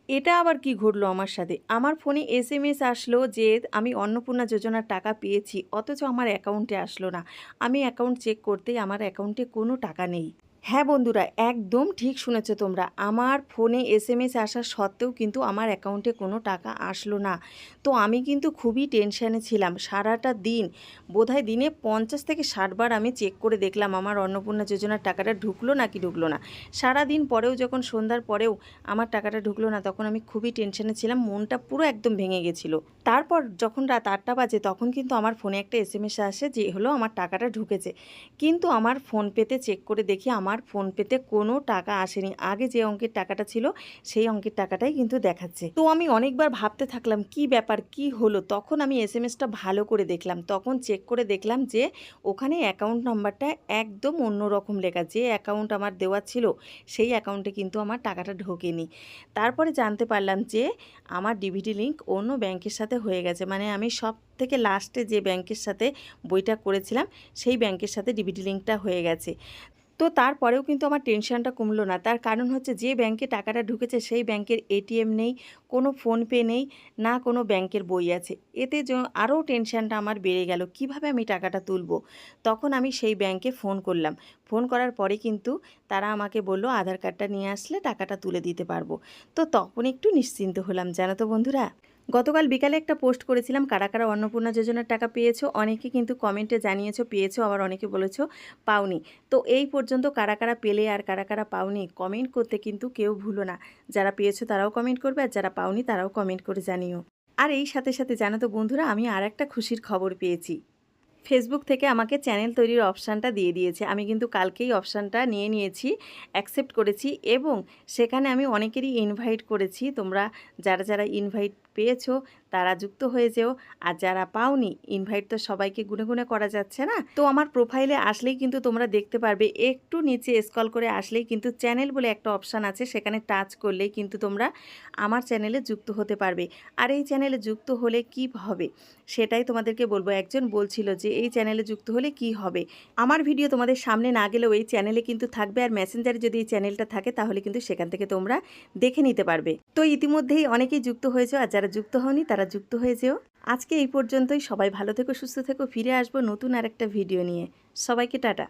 এটা আবার কি ঘটলো আমার সাথে? আমার ফোনে এসএমএস আসলো যে আমি অন্নপূর্ণা যোজনার টাকা পেয়েছি, অথচ আমার অ্যাকাউন্টে আসলো না। আমি অ্যাকাউন্ট চেক করতেই আমার অ্যাকাউন্টে কোনো টাকা নেই। হ্যাঁ বন্ধুরা, একদম ঠিক শুনেছ তোমরা। আমার ফোনে এসএমএস আসা সত্ত্বেও কিন্তু আমার অ্যাকাউন্টে কোনো টাকা আসলো না। তো আমি কিন্তু খুবই টেনশানে ছিলাম। সারাটা দিন, বোধহয় দিনে ৫০ থেকে ৬০ বার আমি চেক করে দেখলাম আমার অন্নপূর্ণা যোজনার টাকাটা ঢুকলো নাকি ঢুকলো না। সারাদিন পরেও যখন সন্ধ্যার পরেও আমার টাকাটা ঢুকলো না, তখন আমি খুবই টেনশনে ছিলাম, মনটা পুরো একদম ভেঙে গেছিলো। তারপর যখন রাত ৮টা বাজে, তখন কিন্তু আমার ফোনে একটা এসএমএস আসে যে হলো আমার টাকাটা ঢুকেছে। কিন্তু আমার ফোনপেতে চেক করে দেখি আমার ফোনপেতে কোনো টাকা আসেনি। আগে যে অঙ্কের টাকাটা ছিল সেই অঙ্কের টাকাটাই কিন্তু দেখাচ্ছে। তো আমি অনেকবার ভাবতে থাকলাম কি ব্যাপার, কি হলো। তখন আমি এসএমএসটা ভালো করে দেখলাম, তখন চেক করে দেখলাম যে ওখানে অ্যাকাউন্ট নাম্বারটা একদম অন্যরকম লেখা। যে অ্যাকাউন্ট আমার দেওয়া ছিল সেই অ্যাকাউন্টে কিন্তু আমার টাকাটা ঢোকেনি। তারপরে জানতে পারলাম যে আমার ডিভিডি লিঙ্ক অন্য ব্যাংকের সাথে হয়ে গেছে। মানে আমি সব থেকে লাস্টে যে ব্যাংকের সাথে বইটা করেছিলাম সেই ব্যাংকের সাথে ডিভিডি লিঙ্কটা হয়ে গেছে। তো তারপরেও কিন্তু আমার টেনশনটা কমলো না। তার কারণ হচ্ছে যে ব্যাংকে টাকাটা ঢুকেছে সেই ব্যাংকের এটিএম নেই, কোনো ফোনপে নেই, না কোনো ব্যাংকের বই আছে। এতে আরও টেনশনটা আমার বেড়ে গেল, কিভাবে আমি টাকাটা তুলবো। তখন আমি সেই ব্যাংকে ফোন করলাম। ফোন করার পরে কিন্তু তারা আমাকে বলল আধার কার্ডটা নিয়ে আসলে টাকাটা তুলে দিতে পারবো। তো তখন একটু নিশ্চিন্ত হলাম, জানো তো বন্ধুরা। গতকাল বিকালে একটা পোস্ট করেছিলাম কারা কারা অন্নপূর্ণা যোজনার টাকা পেয়েছো। অনেকে কিন্তু কমেন্টে জানিয়েছো পেয়েছো, আবার অনেকে বলেছো পাওনি। তো এই পর্যন্ত কারা কারা পেলে আর কারা কারা পাওনি কমেন্ট করতে কিন্তু কেউ ভুলো না। যারা পেয়েছো তারাও কমেন্ট করবে, আর যারা পাওনি তারাও কমেন্ট করে জানিও। আর এই সাথে সাথে জানো তো বন্ধুরা, আমি আর একটা খুশির খবর পেয়েছি। ফেসবুক থেকে আমাকে চ্যানেল তৈরির অপশানটা দিয়ে দিয়েছে। আমি কিন্তু কালকেই অপশানটা নিয়ে নিয়েছি, অ্যাকসেপ্ট করেছি, এবং সেখানে আমি অনেকেরই ইনভাইট করেছি। তোমরা যারা যারা ইনভাইট পেয়েছো তারা যুক্ত হয়ে যেও, আর যারা পাওনি ইনভাইট তো সবাইকে গুনে গুনে করা যাচ্ছে না। তো আমার প্রোফাইলে আসলেই কিন্তু তোমরা দেখতে পারবে, একটু নিচে স্ক্রল করে আসলেই কিন্তু চ্যানেল বলে একটা অপশান আছে, সেখানে টাচ করলেই কিন্তু তোমরা আমার চ্যানেলে যুক্ত হতে পারবে। আর এই চ্যানেলে যুক্ত হলে কি হবে সেটাই তোমাদেরকে বলবো। একজন বলছিল যে এই চ্যানেলে যুক্ত হলে কি হবে। আমার ভিডিও তোমাদের সামনে না গেলেও এই চ্যানেলে কিন্তু থাকবে, আর মেসেঞ্জারে যদি এই চ্যানেলটা থাকে তাহলে কিন্তু সেখান থেকে তোমরা দেখে নিতে পারবে। তো ইতিমধ্যেই অনেকেই যুক্ত হয়েছে, আর যারা যুক্ত হওনি তারা যুক্ত হয়ে যেও। আজকে এই পর্যন্তই। সবাই ভালো থেকো, সুস্থ থেকো। ফিরে আসবো নতুন আরেকটা ভিডিও নিয়ে। সবাইকে টাটা।